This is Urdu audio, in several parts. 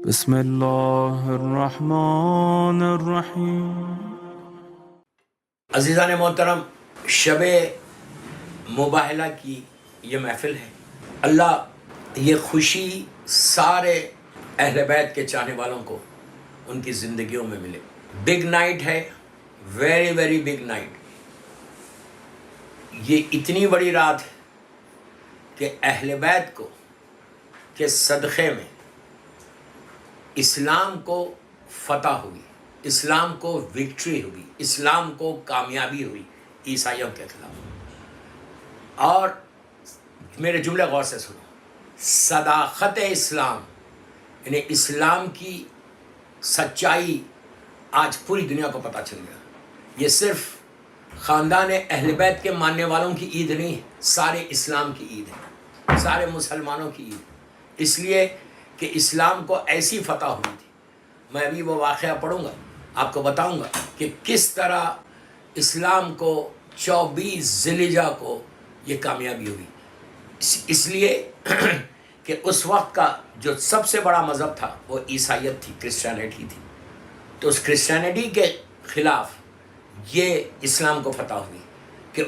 بسم اللہ الرحمن الرحیم۔ عزیزان محترم، شب مباہلہ کی یہ محفل ہے۔ اللہ یہ خوشی سارے اہل بیت کے چاہنے والوں کو ان کی زندگیوں میں ملے۔ بگ نائٹ ہے، ویری ویری بگ نائٹ۔ یہ اتنی بڑی رات ہے کہ اہل بیت کو کے صدقے میں اسلام کو فتح ہوئی، اسلام کو وکٹری ہوئی، اسلام کو کامیابی ہوئی عیسائیوں کے خلاف۔ اور میرے جملے غور سے سنو، صداقت اسلام یعنی اسلام کی سچائی آج پوری دنیا کو پتہ چل گیا۔ یہ صرف خاندان اہل بیت کے ماننے والوں کی عید نہیں ہے، سارے اسلام کی عید ہے، سارے مسلمانوں کی عید، اس لیے کہ اسلام کو ایسی فتح ہوئی تھی۔ میں ابھی وہ واقعہ پڑھوں گا، آپ کو بتاؤں گا کہ کس طرح اسلام کو 24 ذی الحجہ کو یہ کامیابی ہوئی۔ اس لیے کہ اس وقت کا جو سب سے بڑا مذہب تھا وہ عیسائیت تھی، کرسچینٹی تھی، تو اس کرسچینٹی کے خلاف یہ اسلام کو فتح ہوئی کہ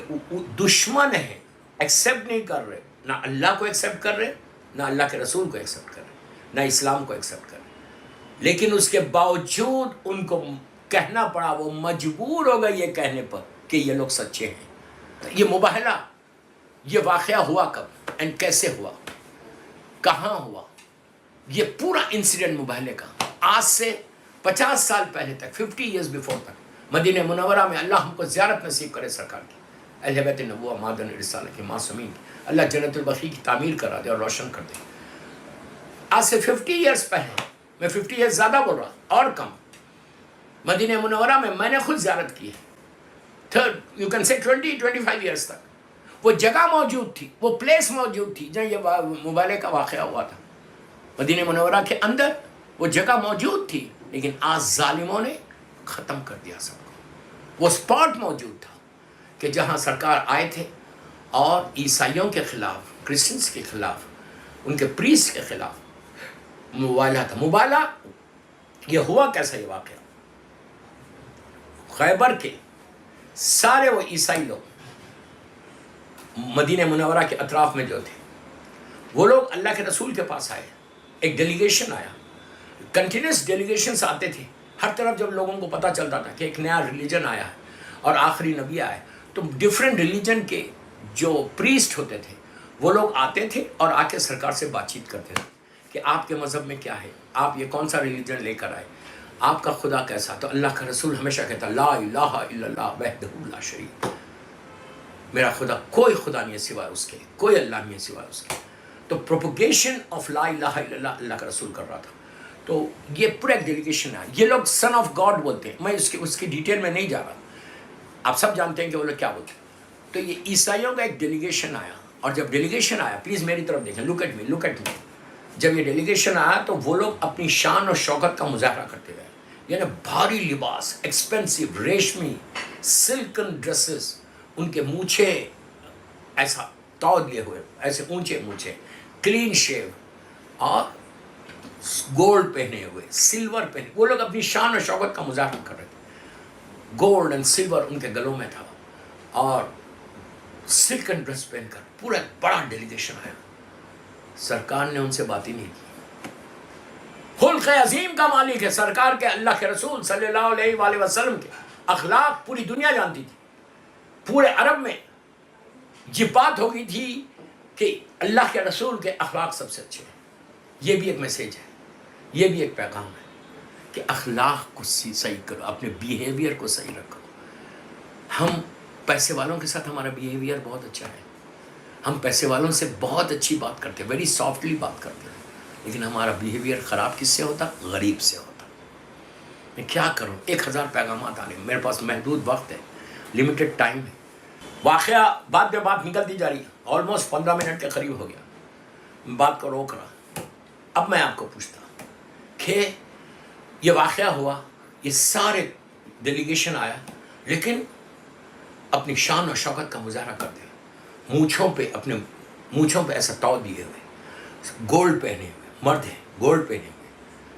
دشمن ہیں، ایکسیپٹ نہیں کر رہے، نہ اللہ کو ایکسیپٹ کر رہے، نہ اللہ کے رسول کو ایکسیپٹ کر رہے، نہ اسلام کو ایکسیپٹ کر رہے، لیکن اس کے باوجود ان کو کہنا پڑا، وہ مجبور ہو گئے یہ کہنے پر کہ یہ لوگ سچے ہیں۔ یہ مباہلہ، یہ واقعہ ہوا کب اینڈ کیسے ہوا، کہاں ہوا، یہ پورا انسیڈنٹ مباہلے کا آج سے 50 سال پہلے تک، 50 ایئرز بیفور تک مدینہ منورہ میں اللہ ہم کو زیارت نصیب کرے سرکار کی، اہل بیت نبوہ مادن رسالہ کے معصومین کی، اللہ جنت البقیع کی تعمیر کرا دے اور روشن کر دے۔ آج سے 50 ایئرز پہلے، میں 50 ایئرز زیادہ بول رہا اور کم، مدینہ منورہ میں نے خود زیارت کی ہے، یو کین سے 25 ایئرز تک۔ وہ جگہ موجود تھی، وہ پلیس موجود تھی جہاں یہ مباہلے کا واقعہ ہوا تھا، مدینہ منورہ کے اندر وہ جگہ موجود تھی، لیکن آج ظالموں نے ختم کر دیا سب کو۔ وہ اسپاٹ موجود تھا کہ جہاں سرکار آئے تھے اور عیسائیوں کے خلاف، کرسچنس کے خلاف، ان کے پریسٹ کے خلاف مباہلہ تھا۔ مباہلہ یہ ہوا کیسا، یہ واقعہ خیبر کے سارے وہ عیسائی لوگ مدینہ منورہ کے اطراف میں جو تھے، وہ لوگ اللہ کے رسول کے پاس آئے، ایک ڈیلیگیشن آیا، کنٹینیوس ڈیلیگیشنز آتے تھے ہر طرف۔ جب لوگوں کو پتہ چلتا تھا کہ ایک نیا ریلیجن آیا ہے اور آخری نبی آیا ہے، تو ڈیفرنٹ ریلیجن کے جو پریسٹ ہوتے تھے وہ لوگ آتے تھے اور آ کے سرکار سے بات چیت کرتے تھے کہ آپ کے مذہب میں کیا ہے، آپ یہ کون سا ریلیجن لے کر آئے، آپ کا خدا کیسا۔ تو اللہ کا رسول ہمیشہ کہتا لا الہ الا اللہ وحدہ لا شریک، میرا خدا کوئی خدا نہیں ہے سوائے اس کے، کوئی اللہ نہیں ہے سوائے اس کے۔ تو پروپوگیشن آف لا الہ الا اللہ اللہ کا رسول کر رہا تھا۔ تو یہ پورا ایک ڈیلیگیشن ہے، یہ لوگ سن آف گاڈ بولتے ہیں، میں اس کی ڈیٹیل میں نہیں جا رہا، آپ سب جانتے ہیں کہ وہ لوگ کیا بولتے ہیں۔ تو یہ عیسائیوں کا ایک ڈیلیگیشن آیا، اور جب ڈیلیگیشن آیا، پلیز میری طرف دیکھیں، لک ایٹ می، جب یہ ڈیلیگیشن آیا تو وہ لوگ اپنی شان اور شوکت کا مظاہرہ کرتے ہوئے، یعنی بھاری لباس، ایکسپینسو ریشمی سلکن ڈریسز، ان کے مونچھے ایسا تود لیے ہوئے، ایسے اونچے مونچھے، کلین شیو، اور گولڈ پہنے ہوئے، سلور پہنے، وہ لوگ اپنی شان اور شوکت کا مظاہرہ کر رہے تھے۔ گولڈ اینڈ سلور ان کے گلوں میں تھا، اور سلکن ڈریس پہن کر پورا بڑا ڈیلیگیشن آیا۔ سرکار نے ان سے بات ہی نہیں کی۔ خلق عظیم کا مالک ہے سرکار کے، اللہ کے رسول صلی اللہ علیہ وآلہ وسلم کے اخلاق پوری دنیا جانتی تھی، پورے عرب میں یہ بات ہو گئی تھی کہ اللہ کے رسول کے اخلاق سب سے اچھے ہیں۔ یہ بھی ایک میسیج ہے، یہ بھی ایک پیغام ہے کہ اخلاق کو صحیح کرو، اپنے بیہیویئر کو صحیح رکھو۔ ہم پیسے والوں کے ساتھ ہمارا بیہیویئر بہت اچھا ہے، ہم پیسے والوں سے بہت اچھی بات کرتے ہیں، ویری سافٹلی بات کرتے ہیں، لیکن ہمارا بیہیویئر خراب کس سے ہوتا؟ غریب سے ہوتا۔ میں کیا کروں، 1000 پیغامات آ رہے ہیں، میرے پاس محدود وقت ہے، لمیٹڈ ٹائم ہے، واقعہ بات پہ بات نکلتی جا رہی ہے، آلموسٹ 15 منٹ کے قریب ہو گیا، میں بات کو روک رہا۔ اب میں آپ کو پوچھتا کہ یہ واقعہ ہوا، یہ سارے ڈیلیگیشن آیا، لیکن اپنی شان اور شوکت کا مظاہرہ کرتے ہیں، مونچھوں پہ، اپنے مونچھوں پہ ایسا تاؤ دیے ہوئے، گولڈ پہنے ہوئے، مرد ہیں گولڈ پہنے ہوئے،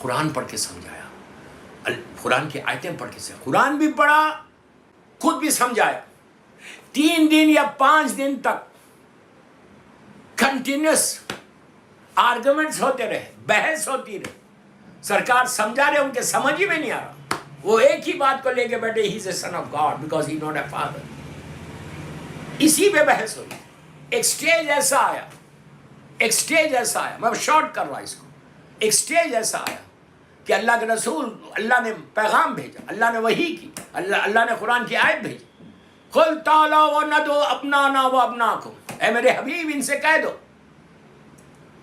قرآن پڑھ کے سمجھایا، قرآن کی آیتیں پڑھ کے سمجھایا، قرآن بھی پڑھا، خود بھی سمجھایا. 3 دن یا 5 دن تک کنٹینیوس آرگومنٹس ہوتے رہے، بحث ہوتی رہی. سرکار سمجھا رہے، ان کے سمجھ ہی میں نہیں آ رہا. وہ ایک ہی بات کو لے کے بیٹھے، he is a son of God because he not a father. اسی پہ بحث ہوئی. ایک سٹیج ایسا آیا، ایک سٹیج ایسا آیا، میں شارٹ کر رہا اس کو. ایک سٹیج ایسا آیا کہ اللہ کے رسول، اللہ نے پیغام بھیجا، اللہ نے وحی کی، اللہ نے قرآن کی آیت بھیجی. قل تعالیٰ وندعو ابنانا و ابناکم، اے میرے حبیب ان سے کہہ دو،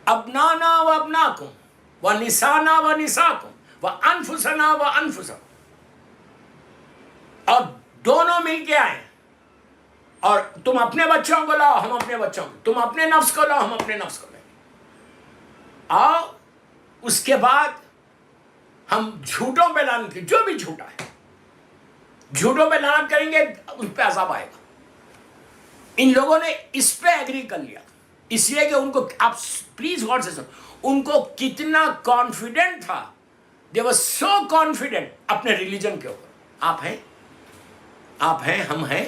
ابنانا و ابناکم و نسانا و نساکم و انفسنا و انفسکم، اور دونوں مل کے آئیں، اور تم اپنے بچوں کو لاؤ، ہم اپنے بچوں کو، تم اپنے نفس کو لاؤ، ہم اپنے نفس کو لیں. آؤ اس کے بعد ہم جھوٹوں پہ لعنت کی، جو بھی جھوٹا ہے جھوٹوں پہ لعنت کریں گے، اس پہ عذاب آئے گا. ان لوگوں نے اس پہ ایگری کر لیا، اس لیے کہ ان کو، آپ پلیز غور سے سنو، ان کو کتنا کانفیڈنٹ تھا. دے ور سو کانفیڈنٹ اپنے ریلیجن کے اوپر. آپ ہیں، ہم ہیں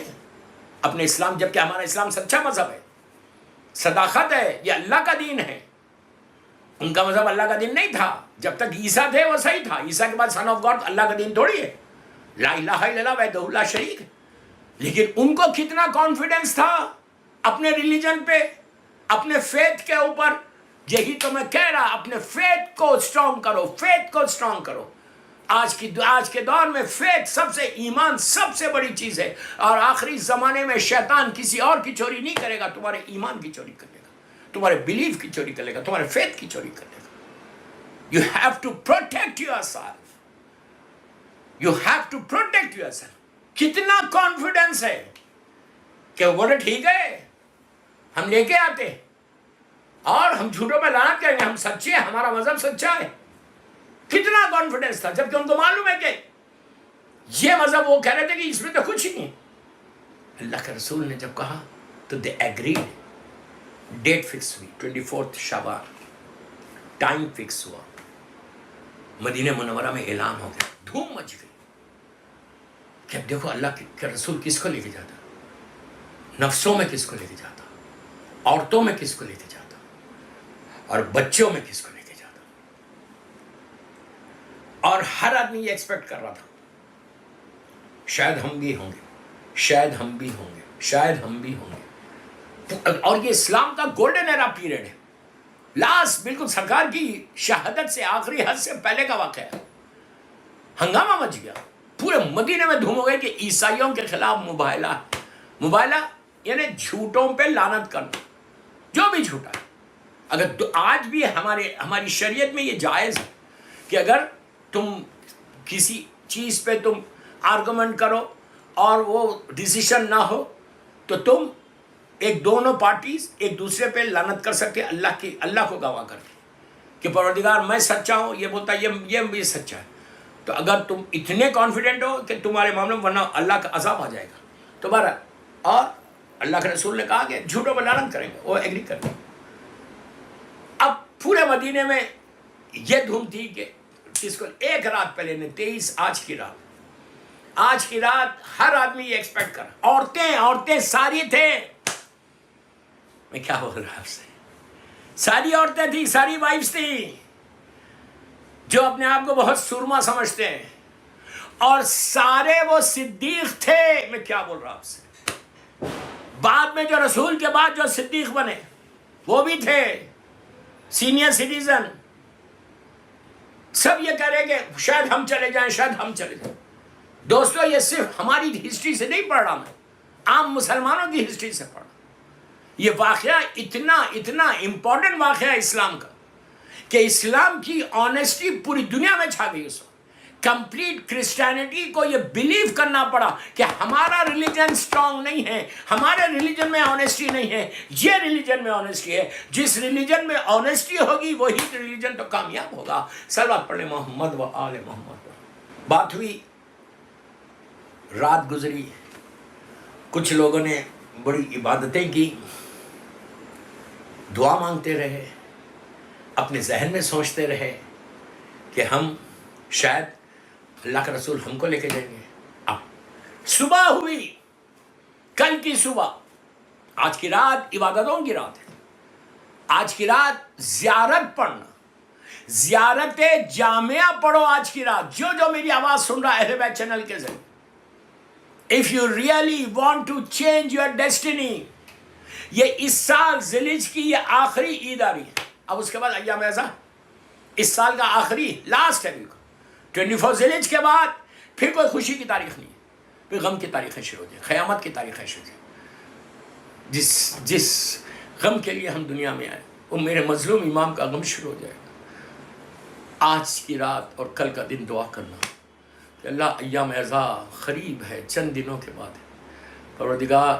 اپنے اسلام، جبکہ ہمارا اسلام سچا مذہب ہے، صداقت ہے، یہ اللہ کا دین ہے. ان کا مذہب اللہ کا دین نہیں تھا. جب تک عیسیٰ تھے وہ صحیح تھا، عیسیٰ کے بعد سن آف گاڈ اللہ کا دین تھوڑی ہے، لا الہ الا اللہ وحدہ لا شریک. لیکن ان کو کتنا کانفیڈنس تھا اپنے ریلیجن پہ، اپنے فیتھ کے اوپر. یہی تو میں کہہ رہا، اپنے فیتھ کو اسٹرانگ کرو، فیتھ کو اسٹرانگ کرو. آج کے دور میں فیتھ سب سے، ایمان سب سے بڑی چیز ہے. اور آخری زمانے میں شیطان کسی اور کی چوری نہیں کرے گا، تمہارے ایمان کی چوری کر لے گا، تمہارے بلیف کی چوری کر لے گا، تمہارے فیتھ کی چوری کر لے گا. You have to protect yourself. You have to protect yourself. کتنا کانفیڈنس ہے کہ بولے ٹھیک ہے، ہم لے کے آتے اور ہم جھوٹوں پہ لعنت کریں گے، ہم سچے ہیں، ہمارا مذہب سچا ہے. کتنا کانفیڈنس تھا، جبکہ ان کو معلوم ہے کہ یہ مذہب، وہ کہہ رہے تھے کہ اس میں تو کچھ ہی نہیں. اللہ کے رسول نے جب کہا تو دے ایگریڈ. ڈیٹ فکس ہوئی 24 شعبان، ٹائم فکس ہوا. مدینہ منورہ میں اعلان ہو گیا، دھوم مچ گئی کہ اب دیکھو اللہ کے رسول کس کو لے کے جاتا، نفسوں میں کس کو لے کے جاتا، عورتوں میں کس کو لے کے جاتا، اور بچوں میں کس کو لے کے جاتا. اور ہر آدمی یہ ایکسپیکٹ کر رہا تھا شاید ہم بھی ہوں گے، شاید ہم بھی ہوں گے، شاید ہم بھی ہوں گے. اور یہ اسلام کا گولڈن ایرا پیریڈ ہے. لاسٹ بالکل سرکار کی شہادت سے آخری حد سے پہلے کا واقعہ ہے. ہنگامہ مچ گیا، پورے مدینے میں دھوم ہو گئی کہ عیسائیوں کے خلاف مباہلہ یعنی جھوٹوں پہ لعنت کرنا، جو بھی جھوٹا ہے. اگر آج بھی ہماری شریعت میں یہ جائز ہے کہ اگر تم کسی چیز پہ تم آرگومنٹ کرو اور وہ ڈیسیشن نہ ہو تو تم دونوں پارٹیز ایک دوسرے پہ لعنت کر سکتے، اللہ کو گواہ کر کے کہ پروردگار میں سچا ہوں، یہ بولتا ہے یہ بھی سچا ہے. تو اگر تم اتنے کانفیڈنٹ ہو کہ تمہارے معاملے میں، ورنہ اللہ کا عذاب آ جائے گا. تو بہرحال، اور اللہ کے رسول نے کہا کہ جھوٹوں پہ لعنت کریں گے، وہ ایگری کر گئے. اب پورے مدینے میں یہ دھوم تھی کہ اس کو ایک رات پہلے نے 23 آج کی رات ہر آدمی یہ ایکسپیکٹ کر، عورتیں ساری تھے. میں کیا بول رہا آپ سے، ساری عورتیں تھیں، ساری وائفز تھیں جو اپنے آپ کو بہت سورما سمجھتے ہیں، اور سارے وہ صدیق تھے. میں کیا بول رہا آپ سے، بعد میں جو رسول کے بعد جو صدیق بنے وہ بھی تھے، سینئر سٹیزن. سب یہ کہہ رہے کہ شاید ہم چلے جائیں، شاید ہم چلے جائیں. دوستو، یہ صرف ہماری ہسٹری سے نہیں پڑھ رہا میں، عام مسلمانوں کی ہسٹری سے پڑھ رہا. یہ واقعہ اتنا امپورٹنٹ واقعہ ہے اسلام کا کہ اسلام کی آنیسٹی پوری دنیا میں چھا گئی. اس وقت کمپلیٹ کرسچینٹی کو یہ بلیو کرنا پڑا کہ ہمارا ریلیجن سٹرونگ نہیں ہے، ہمارے ریلیجن میں آنیسٹی نہیں ہے، یہ ریلیجن میں آنیسٹی ہے. جس ریلیجن میں آنیسٹی ہوگی وہی ریلیجن تو کامیاب ہوگا. صلوات پڑھیں محمد و آل محمد. بات ہوئی، رات گزری، کچھ لوگوں نے بڑی عبادتیں کی، دعا مانگتے رہے، اپنے ذہن میں سوچتے رہے کہ ہم شاید اللہ کا رسول ہم کو لے کے جائیں گے. اب صبح ہوئی، کل کی صبح، آج کی رات عبادتوں کی رات ہے. آج کی رات زیارت پڑھنا، زیارت جامعہ پڑھو آج کی رات. جو میری آواز سن رہا ہے اہل بیت چینل کے ذریعے، if you really want to change your destiny، یہ اس سال ذیلحج کی یہ آخری عید آ رہی ہے. اب اس کے بعد ایام ایسا اس سال کا آخری لاسٹ ہے بالکل. 24 ذیلحج کے بعد پھر کوئی خوشی کی تاریخ نہیں ہے، پھر غم کی تاریخیں شروع ہو جائیں، قیامت کی تاریخیں شروع ہو جائیں. جس غم کے لیے ہم دنیا میں آئے وہ میرے مظلوم امام کا غم شروع ہو جائے گا. آج کی رات اور کل کا دن دعا کرنا کہ اللہ ایام اعزا قریب ہے، چند دنوں کے بعد ہے. پروردگار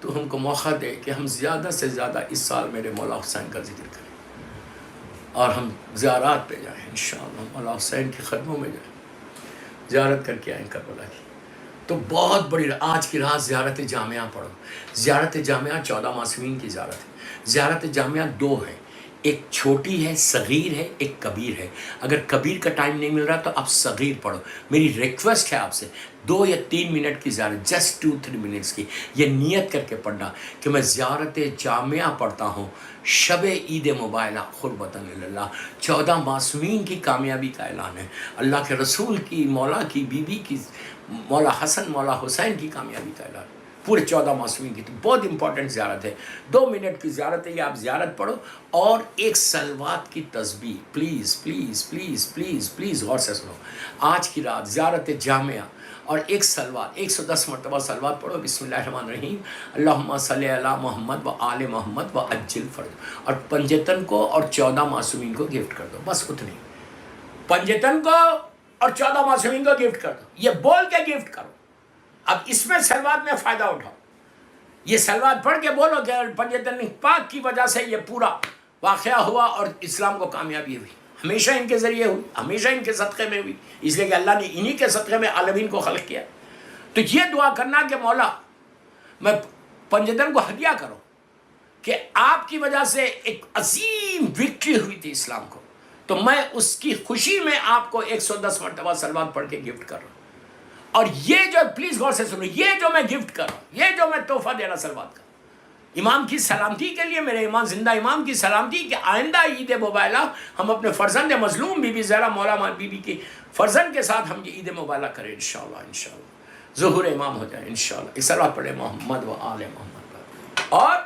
تو ہم کو موقع دے کہ ہم زیادہ سے زیادہ اس سال میرے مولا حسین کا ذکر کریں اور ہم زیارات پہ جائیں. انشاءاللہ مولا حسین کے قدموں میں جائیں، زیارت کر کے آئیں کربلا کی. تو بہت بڑی آج کی رات زیارت جامعہ پڑھو. زیارت جامعہ 14 معصومین کی زیارت ہے. زیارت جامعہ 2 ہے، ایک چھوٹی ہے، صغیر ہے، ایک کبیر ہے. اگر کبیر کا ٹائم نہیں مل رہا تو آپ صغیر پڑھو. میری ریکویسٹ ہے آپ سے 2 یا 3 منٹ کی زیارت، جسٹ 2-3 منٹس کی، یہ نیت کر کے پڑھنا کہ میں زیارت جامعہ پڑھتا ہوں. شب عید مبارکہ قربتاً اللہ، 14 معصومین کی کامیابی کا اعلان ہے. اللہ کے رسول کی، مولا کی بیوی کی، مولا حسن مولا حسین کی کامیابی کا اعلان، پورے 14 معصومین کی. تو بہت امپورٹنٹ زیارت ہے، 2 منٹ کی زیارت ہے. یہ آپ زیارت پڑھو اور ایک صلوات کی تسبیح. Please please please please please غور سے سنو. آج کی رات زیارت جامعہ اور ایک صلوات، 110 مرتبہ صلوات پڑھو. بسم اللہ الرحمن الرحیم، اللہم صلی علی محمد و آل محمد و عجل فرج. اور پنجتن کو اور 14 معصومین کو گفٹ کر دو. بس اتنی، پنجتن کو اور 14 معصومین کو گفٹ کر دو. یہ بول کے گفٹ کرو. اب اس میں سلوات میں فائدہ اٹھاؤ. یہ سلوات پڑھ کے بولو کہ پنجتن پاک کی وجہ سے یہ پورا واقعہ ہوا اور اسلام کو کامیابی ہوئی. ہمیشہ ان کے ذریعے ہوئی، ہمیشہ ان کے صدقے میں ہوئی، اس لیے کہ اللہ نے انہی کے صدقے میں عالمین کو خلق کیا. تو یہ دعا کرنا کہ مولا میں پنجتن کو ہدیہ کرو کہ آپ کی وجہ سے ایک عظیم وکٹری ہوئی تھی اسلام کو، تو میں اس کی خوشی میں آپ کو 110 مرتبہ صلوات پڑھ کے گفٹ کر رہا ہوں. اور یہ جو پلیز غور سے سنو، یہ جو میں گفٹ کر رہا ہوں، یہ جو میں تحفہ دے رہا صلوات کا، امام کی سلامتی کے لیے، میرے امام زندہ امام کی سلامتی کہ آئندہ عید مبارکہ ہم اپنے فرزند مظلوم بی بی زہرا مولا بی بی کی فرزند کے ساتھ ہم یہ عید مبارکہ کریں انشاءاللہ. انشاءاللہ ظہور امام ہو جائے انشاءاللہ. اس صلوات پڑھے محمد و آل محمد. اور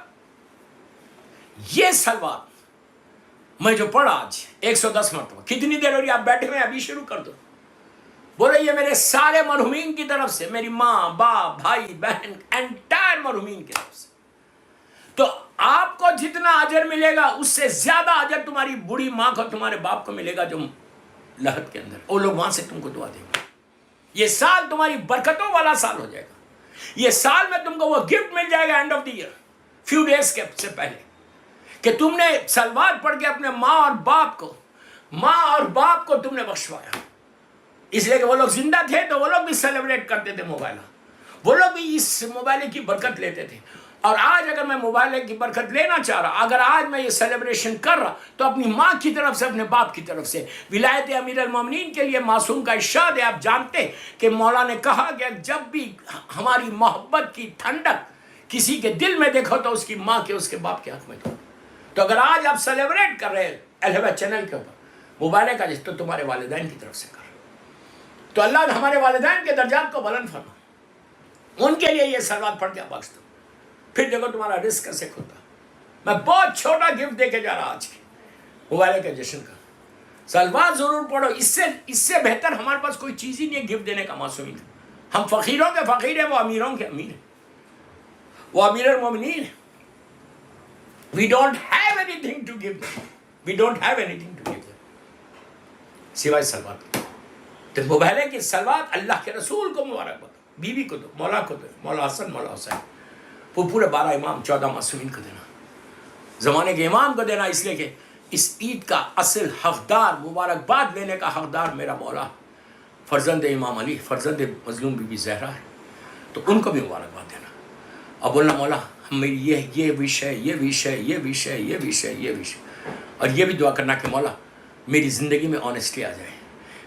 یہ صلوات میں جو پڑھا آج 110 مرتبہ، کتنی دیر ہو رہی ہے؟ آپ بیٹھے ہوئے ابھی شروع کر دو. بولے یہ میرے سارے مرحومین کی طرف سے، میری ماں، باپ، بھائی، بہن، انٹائر مرحومین کی طرف سے. تو آپ کو جتنا اجر ملے گا اس سے زیادہ اجر تمہاری بوڑھی ماں کو، تمہارے باپ کو ملے گا جو لہد کے اندر، وہ لوگ وہاں سے تم کو دعا دیں گے. یہ سال تمہاری برکتوں والا سال ہو جائے گا. یہ سال میں تم کو وہ گفٹ مل جائے گا end of the year, few days کے سے پہلے، کہ تم نے صلوات پڑھ کے اپنے ماں اور باپ کو تم نے بخشوایا. اس لیے کہ وہ لوگ زندہ تھے تو وہ لوگ بھی سیلیبریٹ کرتے تھے موبائل، وہ لوگ بھی اس موبائل کی برکت لیتے تھے. اور آج اگر میں موبائل کی برکت لینا چاہ رہا، اگر آج میں یہ سیلیبریشن کر رہا، تو اپنی ماں کی طرف سے، اپنے باپ کی طرف سے. ولایت امیر المومنین کے لیے معصوم کا ارشاد ہے، آپ جانتے کہ مولا نے کہا کہ جب بھی ہماری محبت کی ٹھنڈک کسی کے دل میں دیکھو تو اس کی ماں کے، اس کے باپ کے حق میں دو. تو اگر آج آپ سیلیبریٹ کر رہے ہیں اہل بیت چینل کے اوپر موبائل کا، تو تمہارے والدین کی طرف سے کر. تو اللہ ہمارے والدین کے درجات کو بلند فرما، ان کے لیے یہ صلوات پڑھ کے بخش دو. پھر دیکھو تمہارا رزق کیسے کھلتا. میں بہت چھوٹا گفٹ دے کے جا رہا آج کے موبائل کے جشن کا. صلوات ضرور پڑھو. اس سے بہتر ہمارے پاس کوئی چیز ہی نہیں ہے گفٹ دینے کا معصومین. ہم فقیروں کے فقیر ہیں، وہ امیروں کے امیر ہیں، وہ امیر المومنین ہیں. We don't have anything to give them. We don't have anything to give them سوائے صلوات. تو موبائل کی صلوات اللہ کے رسول کو مبارک بتاؤ، بیوی کو دو، مولا کو دو، مولا حسن مولا حسین، وہ پورے 12 امام 14 معصومین کو دینا، زمانے کے امام کو دینا. اس لیے کہ اس عید کا اصل حقدار، مبارکباد لینے کا حقدار میرا مولا فرزند امام علی، فرزند مظلوم بی بی زہرا ہے. تو ان کو بھی مبارکباد دینا اور بولنا مولا میری یہ وش ہے، یہ وش ہے، یہ وش ہے، یہ وش ہے، یہ وش ہے. اور یہ بھی دعا کرنا کہ مولا میری زندگی میں آنیسٹی آ جائے،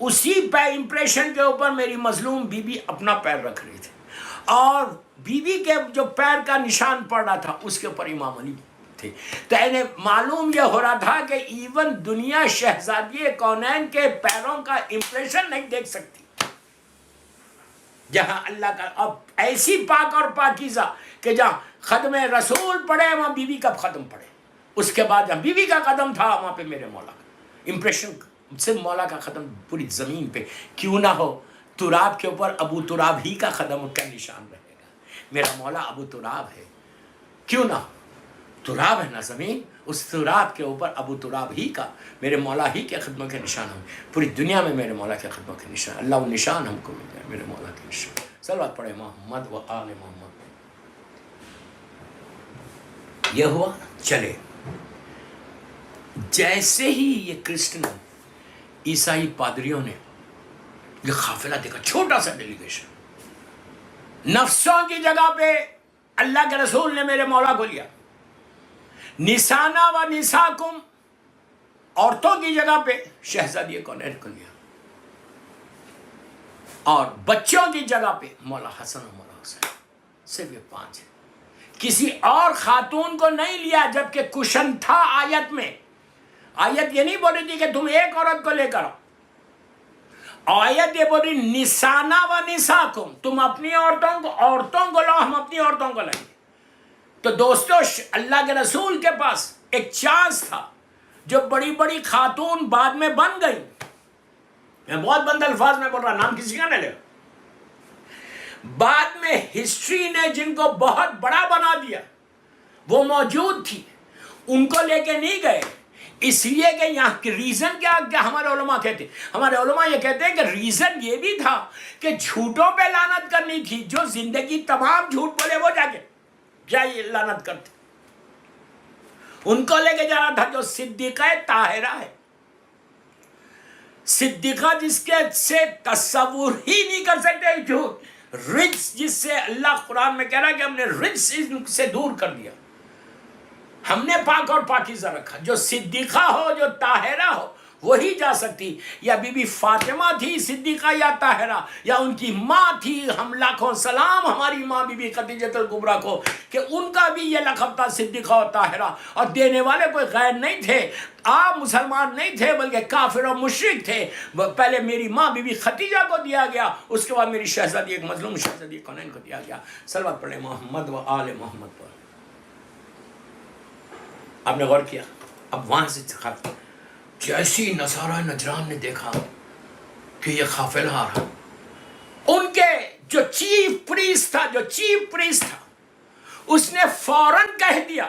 اسی پہ امپریشن کے اوپر میری مظلوم بیوی اپنا پیر رکھ رہی تھی، اور بیوی کے جو پیر کا نشان پڑ رہا تھا اس کے اوپر امام علی تھے. تو انہیں معلوم یہ ہو رہا تھا کہ ایون دنیا شہزادی کونین کے پیروں کا امپریشن نہیں دیکھ سکتی، جہاں اللہ کا اب ایسی پاک اور پاکیزہ کہ جہاں خدم رسول پڑے وہاں بیوی کا قدم پڑے، اس کے بعد جہاں بیوی کا قدم تھا وہاں پہ میرے مولا کا امپریشن، صرف مولا کا قدم پوری زمین پہ کیوں نہ ہو، تراب کے اوپر ابو تراب ہی کا قدم کا نشان رہے گا. میرا مولا ابو تراب ہے، کیوں نہ ہو، تراب ہے نا زمین، اس تراب کے اوپر ابو تراب ہی کا میرے مولا ہی کے قدموں کے نشان ہوں. پوری دنیا میں میرے مولا کے قدموں کے نشان، اللہ وہ نشان ہم کو مل جائے، میرے مولا کے نشان. صلوات پڑھے محمد و آل محمد. یہ ہوا. چلے جیسے ہی یہ کرسچن عیسائی پادریوں نے یہ قافلہ دیکھا، چھوٹا سا ڈیلیگیشن، نفسوں کی جگہ پہ اللہ کے رسول نے میرے مولا کو لیا، نسانا و نساکم عورتوں کی جگہ پہ شہزادی کونین کو لیا، اور بچوں کی جگہ پہ مولا حسن و مولا حسین. صرف یہ 5 ہے، کسی اور خاتون کو نہیں لیا، جبکہ کشن تھا آیت میں. آیت یہ نہیں بول رہی تھی کہ تم ایک عورت کو لے کر آؤ، آیت یہ بول رہی نسانا و نساکم، تم اپنی عورتوں کو لاؤ، ہم اپنی عورتوں کو لائیں گے. تو دوستو اللہ کے رسول کے پاس ایک چانس تھا، جو بڑی بڑی خاتون بعد میں بن گئی. میں بہت بند الفاظ میں بول رہا، نام کسی کا نہ لے. بعد میں ہسٹری نے جن کو بہت بڑا بنا دیا وہ موجود تھی، ان کو لے کے نہیں گئے، اس لیے کہ یہاں کی ریزن کیا ہمارے علماء کہتے ہیں، ہمارے علماء یہ کہتے ہیں کہ ریزن یہ بھی تھا کہ جھوٹوں پہ لعنت کرنی تھی. جو زندگی تمام جھوٹ بولے وہ جا کے جائے لعنت کرتے، ان کو لے کے جا رہا تھا جو صدیقہ طاہرہ ہے، صدیقہ جس کے سے تصور ہی نہیں کر سکتے جھوٹ، رجس جس سے اللہ قرآن میں کہہ رہا ہے کہ ہم نے رجس سے دور کر دیا، ہم نے پاک اور پاکیزہ رکھا. جو صدیقہ ہو، جو طاہرہ ہو، وہی جا سکتی. یا بی بی فاطمہ تھی صدیقہ یا طاہرہ، یا ان کی ماں تھی. ہم لاکھوں سلام ہماری ماں بی بی خدیجۃ الکبریٰ کو کہ ان کا بھی یہ لقب تھا صدیقہ اور طاہرہ، اور دینے والے کوئی غیر نہیں تھے، عام مسلمان نہیں تھے بلکہ کافر اور مشرک تھے. پہلے میری ماں بی بی خدیجہ کو دیا گیا، اس کے بعد میری شہزادی ایک مظلوم شہزادی کونین کو دیا گیا. صلوات پڑھیں محمد و آل محمد پر. آپ نے غور کیا؟ اب وہاں سے جیسی نصارہ نجران نے دیکھا کہ یہ قافلہ آ رہا، ان کے جو چیف پریسٹ تھا اس نے فوراً کہہ دیا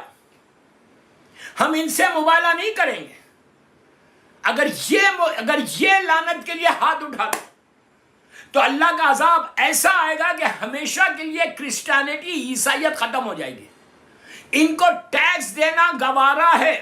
ہم ان سے مبالغہ نہیں کریں گے. اگر یہ لعنت کے لیے ہاتھ اٹھا دے تو اللہ کا عذاب ایسا آئے گا کہ ہمیشہ کے لیے کرسچینٹی عیسائیت ختم ہو جائے گی. ان کو ٹیکس دینا گوارا ہے،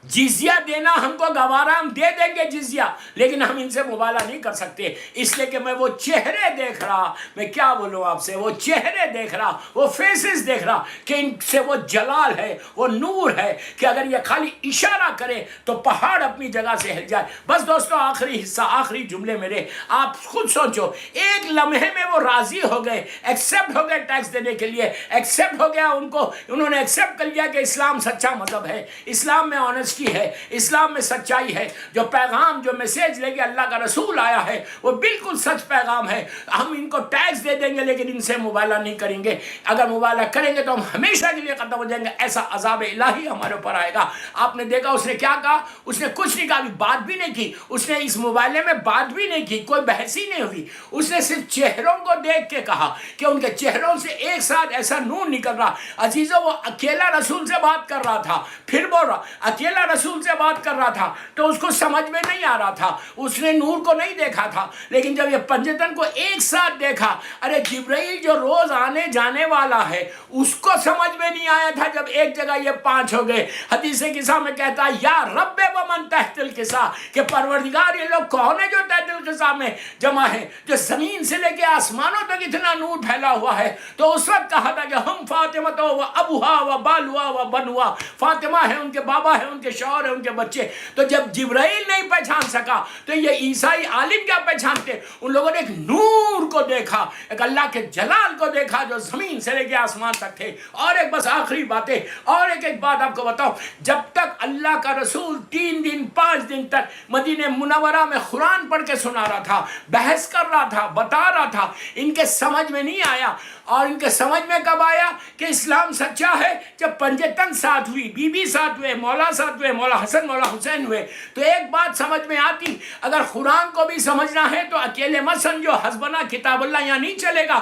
جزیہ دینا ہم کو گوارا، ہم دے دیں گے جزیہ، لیکن ہم ان سے مبالغہ نہیں کر سکتے. اس لیے کہ میں وہ چہرے دیکھ رہا، میں کیا بولوں آپ سے، وہ چہرے دیکھ رہا، وہ فیسز دیکھ رہا کہ ان سے وہ جلال ہے، وہ نور ہے کہ اگر یہ خالی اشارہ کرے تو پہاڑ اپنی جگہ سے ہل جائے. بس دوستو آخری حصہ، آخری جملے میرے، آپ خود سوچو، ایک لمحے میں وہ راضی ہو گئے، ایکسیپٹ ہو گئے ٹیکس دینے کے لیے، ایکسیپٹ ہو گیا انہوں نے ایکسیپٹ کر لیا کہ اسلام سچا مذہب ہے، اسلام میں آنیسٹی ہے، اسلام میں سچائی ہے. جو پیغام، جو میسیج لے کے اللہ کا رسول آیا ہے وہ بالکل سچ پیغام ہے. ہم ان کو ٹیکس دے دیں گے لیکن ان سے مبالغہ نہیں کریں گے. اگر مبالغہ کریں گے تو ہم ہمیشہ کے لیے ختم ہو جائیں گے. ایسا عذاب الہی ہمارے اوپر آئے گا. آپ نے دیکھا اس نے کیا کہا، اس نے کچھ نہیں کہا، بات بھی نہیں کی، اس نے اس مبالغے میں بات بھی نہیں کی، کوئی بحث ہی نہیں ہوئی. اس نے صرف چہروں کو دیکھ کے کہا کہ ان کے چہروں سے ایک ساتھ ایسا نور نکل رہا. عزیزو وہ اکیلا رسول سے بات کر رہا تھا، پھر بول رہا اکیلا رسول سے بات کر رہا تھا تو اس کو سمجھ میں نہیں آ رہا تھا، اس نے نور کو نہیں دیکھا تھا. لیکن جب یہ پنجتن کو ایک ساتھ دیکھا، ارے جبرائیل جو روز آنے جانے والا ہے اس کو سمجھ میں نہیں آیا تھا جب ایک جگہ یہ 5 ہو گئے. حدیث قصہ میں کہتا ہے یا رب ومن تحت القصہ، کہ پروردگار یہ لوگ کون ہے جو تحت القصہ میں جمع ہے، جو زمین سے لے کے آسمانوں تک اتنا نور پھیلا ہوا ہے. تو اس وقت کہا تھا کہ ہم فاطمہ تو و ابوہا و بالوا و بنوا، فاطمہ ہے، ان کے بابا ہے، ان کے کے شوہر ہیں، ان کے بچے. تو جب جبرائیل نہیں پہچان سکا تو یہ عیسائی عالم کیا پہچانتے؟ ان لوگوں نے ایک نور کو دیکھا، ایک اللہ کے جلال کو دیکھا جو زمین سے لے کے آسمان تک تھے. اور ایک بس آخری باتیں، اور ایک بات آپ کو بتاؤ، جب تک اللہ کا رسول 3 دن 5 دن تک مدینہ منورہ میں قرآن پڑھ کے سنا رہا تھا، بحث کر رہا تھا، بتا رہا تھا، ان کے سمجھ میں نہیں آیا. اور ان کے سمجھ میں کب آیا کہ اسلام سچا ہے؟ جب پنجتن ساتھ ہوئی، بی بی ساتھ ہوئے، مولا ساتھ ہوئے، مولا حسن مولا حسین ہوئے. تو ایک بات سمجھ میں آتی، اگر قرآن کو بھی سمجھنا ہے تو اکیلے مت سمجھو، حسبنا کتاب اللہ یہاں نہیں چلے گا.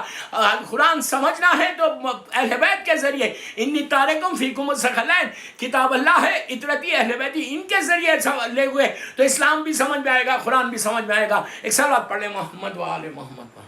قرآن سمجھنا ہے تو اہل بیت کے ذریعے، انی تارکم فیکم الثقلین، کتاب اللہ ہے، اطرتی اہل بیتی، ان کے ذریعے لے ہوئے تو اسلام بھی سمجھ میں آئے گا، قرآن بھی سمجھ میں آئے گا. ایک سوال پڑھ لیں، محمد و آل محمد.